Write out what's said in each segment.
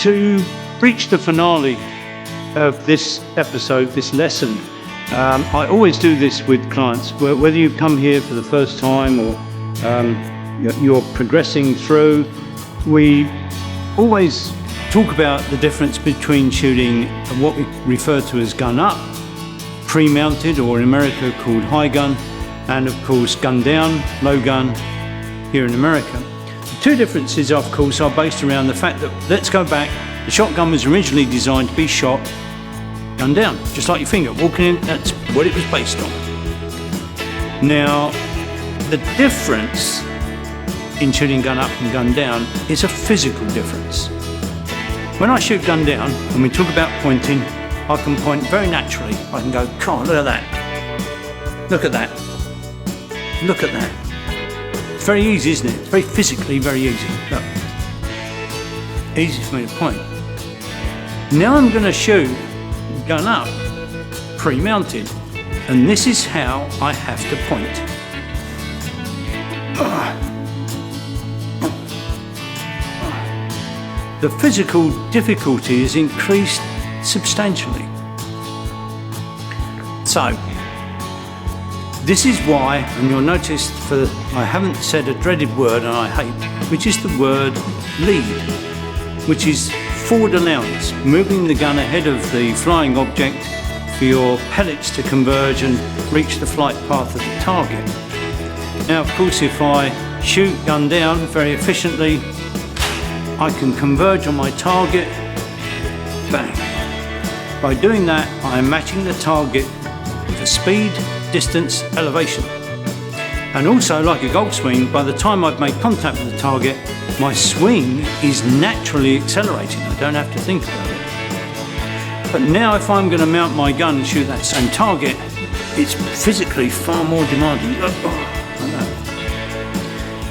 to reach the finale of this episode, this lesson, I always do this with clients, whether you come here for the first time or you're progressing through. We always talk about the difference between shooting what we refer to as gun up, pre-mounted, or in America called high gun, and of course gun down, low gun here in America. The two differences, of course, are based around the fact that, let's go back, the shotgun was originally designed to be shot gun down, just like your finger, walking in, that's what it was based on. Now, the difference in shooting gun up and gun down is a physical difference. When I shoot gun down, and we talk about pointing, I can point very naturally. I can go, come on, look at that. Look at that. Look at that. It's very easy, isn't it? It's very physically very easy. Look. Easy for me to point. Now I'm going to shoot gun up, pre-mounted, and this is how I have to point. The physical difficulty is increased substantially. So, this is why, and you'll notice I haven't said a dreaded word and I hate, which is the word lead, which is forward allowance, moving the gun ahead of the flying object for your pellets to converge and reach the flight path of the target. Now, of course, if I shoot gun down very efficiently, I can converge on my target, bang. By doing that, I am matching the target for speed, distance, elevation. And also, like a golf swing, by the time I've made contact with the target, my swing is naturally accelerating. I don't have to think about it. But now if I'm going to mount my gun and shoot that same target, it's physically far more demanding.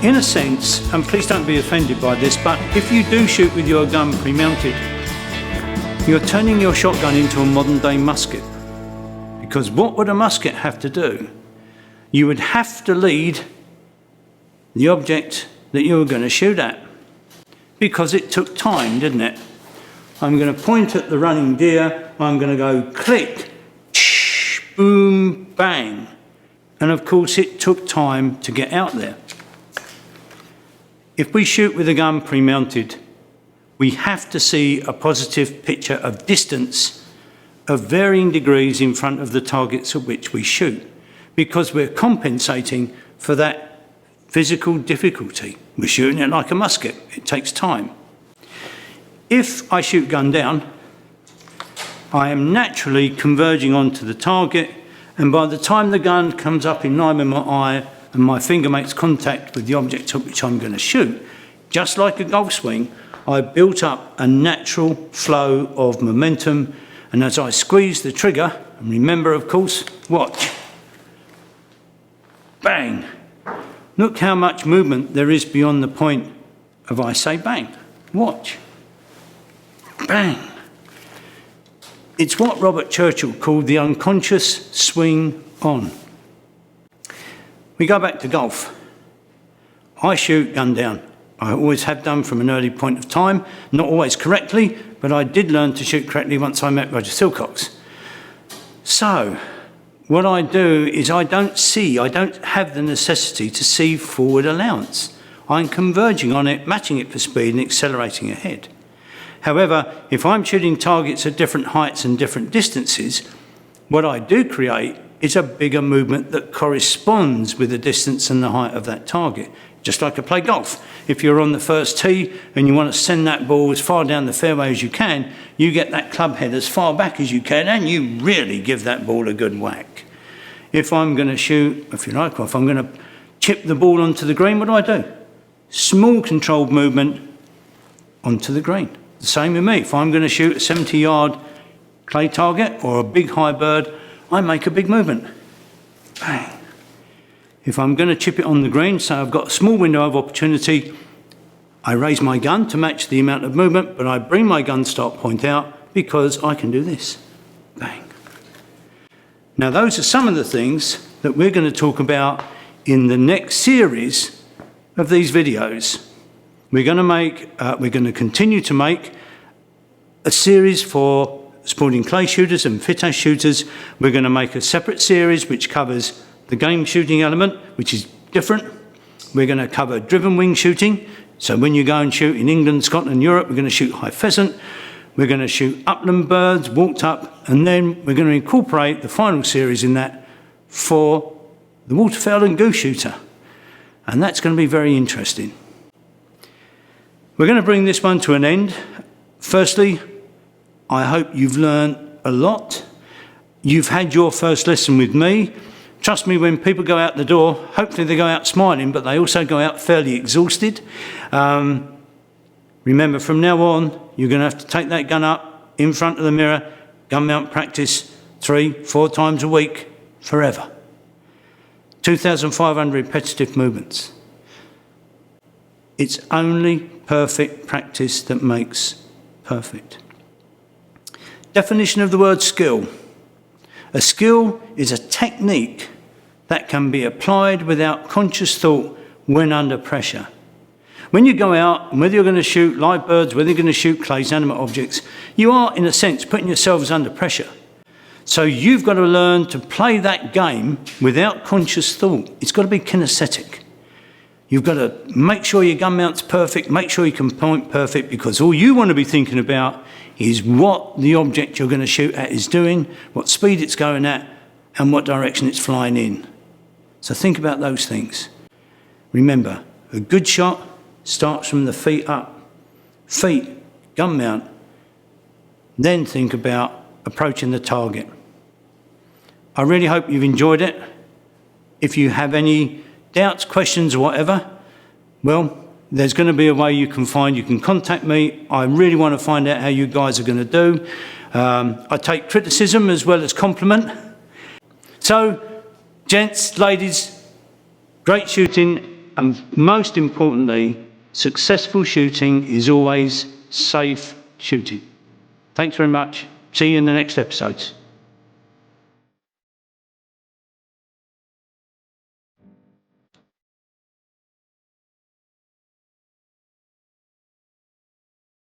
In a sense, and please don't be offended by this, but if you do shoot with your gun pre-mounted, you're turning your shotgun into a modern day musket. Because what would a musket have to do? You would have to lead the object that you were going to shoot at, because it took time, didn't it? I'm going to point at the running deer, I'm going to go click, boom, bang. And of course it took time to get out there. If we shoot with a gun pre-mounted, we have to see a positive picture of distance of varying degrees in front of the targets at which we shoot, because we're compensating for that physical difficulty. We're shooting it like a musket. It takes time. If I shoot gun down, I am naturally converging onto the target, and by the time the gun comes up in line with my eye and my finger makes contact with the object at which I'm going to shoot, just like a golf swing, I built up a natural flow of momentum, and as I squeeze the trigger, and remember, of course, watch, bang. Look how much movement there is beyond the point of I say bang. Watch. Bang. It's what Robert Churchill called the unconscious swing on. We go back to golf. I shoot gun down. I always have done from an early point of time, not always correctly, but I did learn to shoot correctly once I met Roger Silcox. So, what I do is I don't have the necessity to see forward allowance. I'm converging on it, matching it for speed and accelerating ahead. However, if I'm shooting targets at different heights and different distances, what I do create is a bigger movement that corresponds with the distance and the height of that target. Just like I play golf. If you're on the first tee and you want to send that ball as far down the fairway as you can, you get that club head as far back as you can and you really give that ball a good whack. If I'm going to shoot, if you like, or if I'm going to chip the ball onto the green, what do? Small controlled movement onto the green. The same with me. If I'm going to shoot a 70-yard clay target or a big high bird, I make a big movement. Bang. If I'm going to chip it on the green, so I've got a small window of opportunity, I raise my gun to match the amount of movement, but I bring my gun stop point out because I can do this. Bang. Now, those are some of the things that we're going to talk about in the next series of these videos. We're going to continue to make a series for sporting clay shooters and fit ash shooters. We're going to make a separate series which covers the game shooting element, which is different. We're going to cover driven wing shooting. So when you go and shoot in England, Scotland, Europe, we're going to shoot high pheasant. We're going to shoot upland birds, walked up, and then we're going to incorporate the final series in that for the waterfowl and goose shooter. And that's going to be very interesting. We're going to bring this one to an end. Firstly, I hope you've learned a lot. You've had your first lesson with me. Trust me, when people go out the door, hopefully they go out smiling, but they also go out fairly exhausted. Remember, from now on, you're going to have to take that gun up in front of the mirror, gun mount practice 3-4 times a week, forever. 2,500 repetitive movements. It's only perfect practice that makes perfect. Definition of the word skill. A skill is a technique that can be applied without conscious thought when under pressure. When you go out, and whether you're going to shoot live birds, whether you're going to shoot clays, animate objects, you are, in a sense, putting yourselves under pressure. So you've got to learn to play that game without conscious thought. It's got to be kinesthetic. You've got to make sure your gun mount's perfect, make sure you can point perfect, because all you want to be thinking about is what the object you're going to shoot at is doing, what speed it's going at, and what direction it's flying in. So think about those things. Remember, a good shot starts from the feet up. Feet, gun mount. Then think about approaching the target. I really hope you've enjoyed it. If you have any doubts, questions, or whatever, well, there's going to be a way you can contact me. I really want to find out how you guys are going to do. I take criticism as well as compliment. So, gents, ladies, great shooting, and most importantly, successful shooting is always safe shooting. Thanks very much. See you in the next episodes.